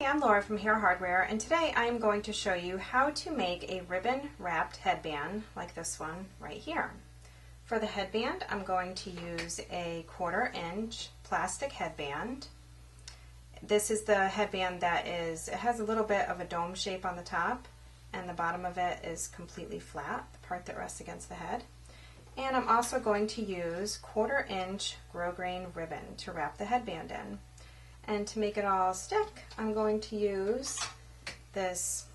I'm Laura from Hair Hardware, and today I'm going to show you how to make a ribbon wrapped headband like this one right here. For the headband, I'm going to use a 1/4 inch plastic headband. This is the headband that it has a little bit of a dome shape on the top, and the bottom of it is completely flat, the part that rests against the head. And I'm also going to use 1/4 inch grosgrain ribbon to wrap the headband in. And to make it all stick, I'm going to use this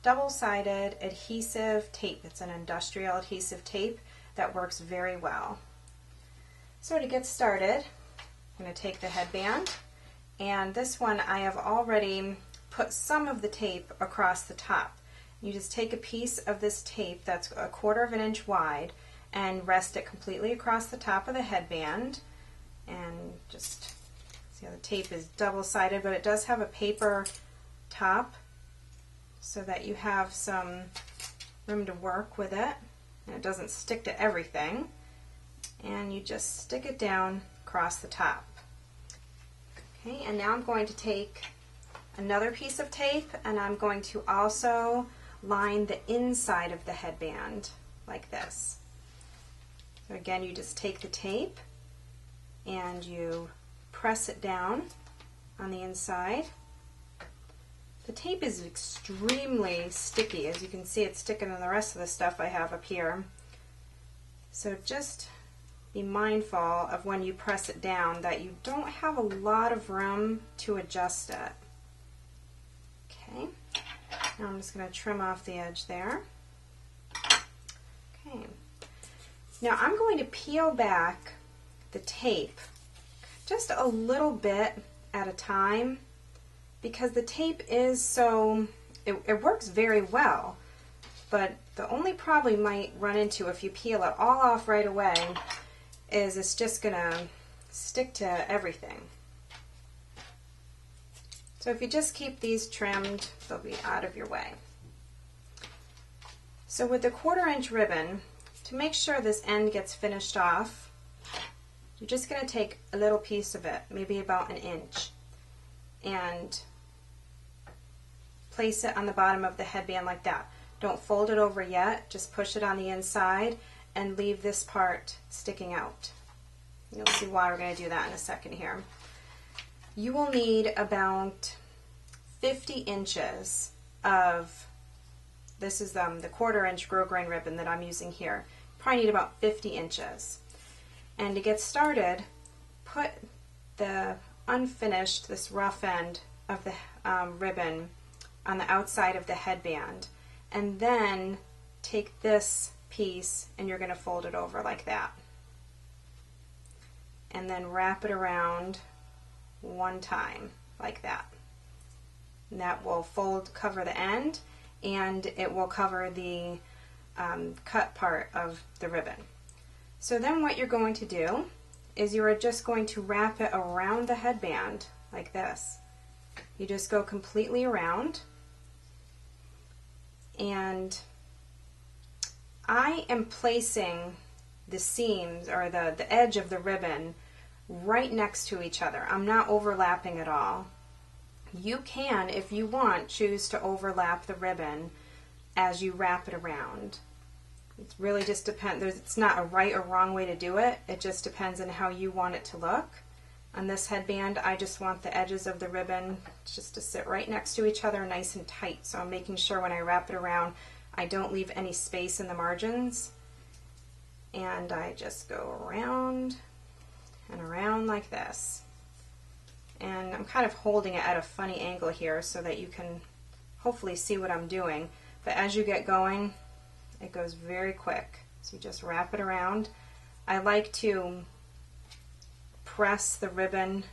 double-sided adhesive tape. It's an industrial adhesive tape that works very well. So to get started, I'm going to take the headband, and this one I have already put some of the tape across the top. You just take a piece of this tape that's 1/4 inch wide and rest it completely across the top of the headband, and just see how the tape is double-sided, but it does have a paper top so that you have some room to work with it and it doesn't stick to everything. And you just stick it down across the top. Okay, and now I'm going to take another piece of tape and I'm going to also line the inside of the headband like this. So again, you just take the tape and you press it down on the inside. The tape is extremely sticky. As you can see, it's sticking on the rest of the stuff I have up here. So just be mindful of when you press it down that you don't have a lot of room to adjust it. Okay, now I'm just going to trim off the edge there. Okay, now I'm going to peel back the tape just a little bit at a time, because the tape is it works very well, but the only problem you might run into if you peel it all off right away is it's just gonna stick to everything. So if you just keep these trimmed, they'll be out of your way. So with the 1/4 inch ribbon, to make sure this end gets finished off, you're just going to take a little piece of it, maybe about 1 inch, and place it on the bottom of the headband like that. Don't fold it over yet, just push it on the inside and leave this part sticking out. You'll see why we're going to do that in a second here. You will need about 50 inches of, this is the 1/4 inch grosgrain ribbon that I'm using here. Probably need about 50 inches. And to get started, put the unfinished, this rough end of the ribbon on the outside of the headband, and then take this piece and you're going to fold it over like that. And then wrap it around one time like that. And that will cover the end, and it will cover the cut part of the ribbon. So then what you're going to do is you are just going to wrap it around the headband like this. You just go completely around, and I am placing the seams or the edge of the ribbon right next to each other. I'm not overlapping at all. You can, if you want, choose to overlap the ribbon as you wrap it around. It really just depends. It's not a right or wrong way to do it. It just depends on how you want it to look. On this headband, I just want the edges of the ribbon just to sit right next to each other, nice and tight. So I'm making sure when I wrap it around, I don't leave any space in the margins. And I just go around and around like this. And I'm kind of holding it at a funny angle here so that you can hopefully see what I'm doing. But as you get going, it goes very quick. So you just wrap it around. I like to press the ribbon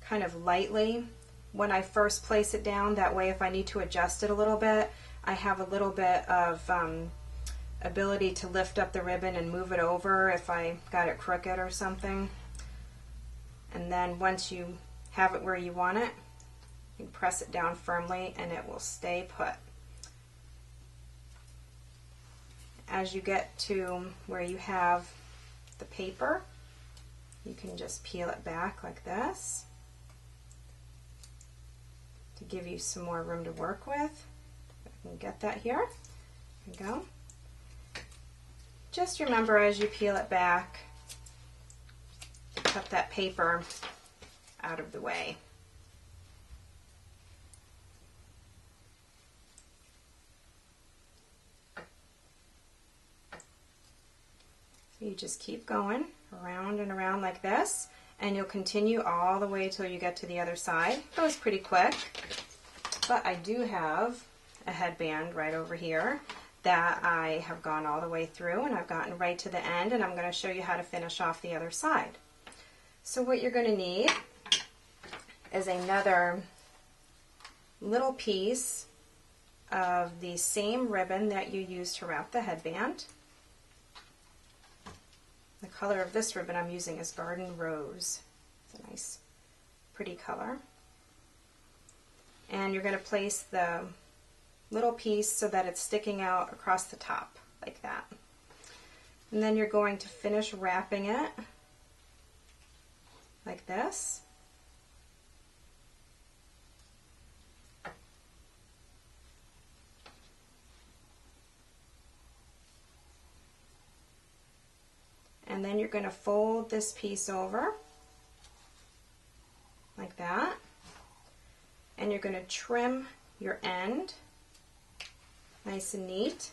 kind of lightly when I first place it down. That way if I need to adjust it a little bit, I have a little bit of ability to lift up the ribbon and move it over if I got it crooked or something. And then once you have it where you want it, you press it down firmly and it will stay put. As you get to where you have the paper, you can just peel it back like this. to give you some more room to work with. I can get that here. There we go. Just remember as you peel it back to cut that paper out of the way. So you just keep going around and around like this, and you'll continue all the way till you get to the other side. It goes pretty quick, but I do have a headband right over here that I have gone all the way through, and I've gotten right to the end, and I'm going to show you how to finish off the other side. So what you're going to need is another little piece of the same ribbon that you used to wrap the headband. The color of this ribbon I'm using is Garden Rose. It's a nice, pretty color. And you're going to place the little piece so that it's sticking out across the top, like that. And then you're going to finish wrapping it like this. And then you're going to fold this piece over like that, and you're going to trim your end nice and neat.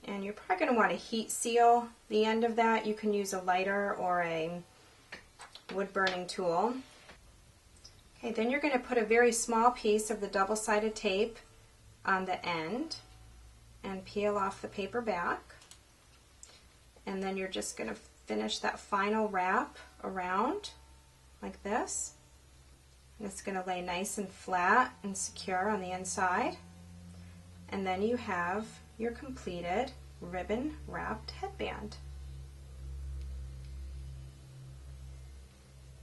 And you're probably going to want to heat seal the end of that. You can use a lighter or a wood burning tool. Okay, then you're going to put a very small piece of the double-sided tape on the end and peel off the paper back. And then you're just going to finish that final wrap around like this. And it's going to lay nice and flat and secure on the inside. And then you have your completed ribbon wrapped headband.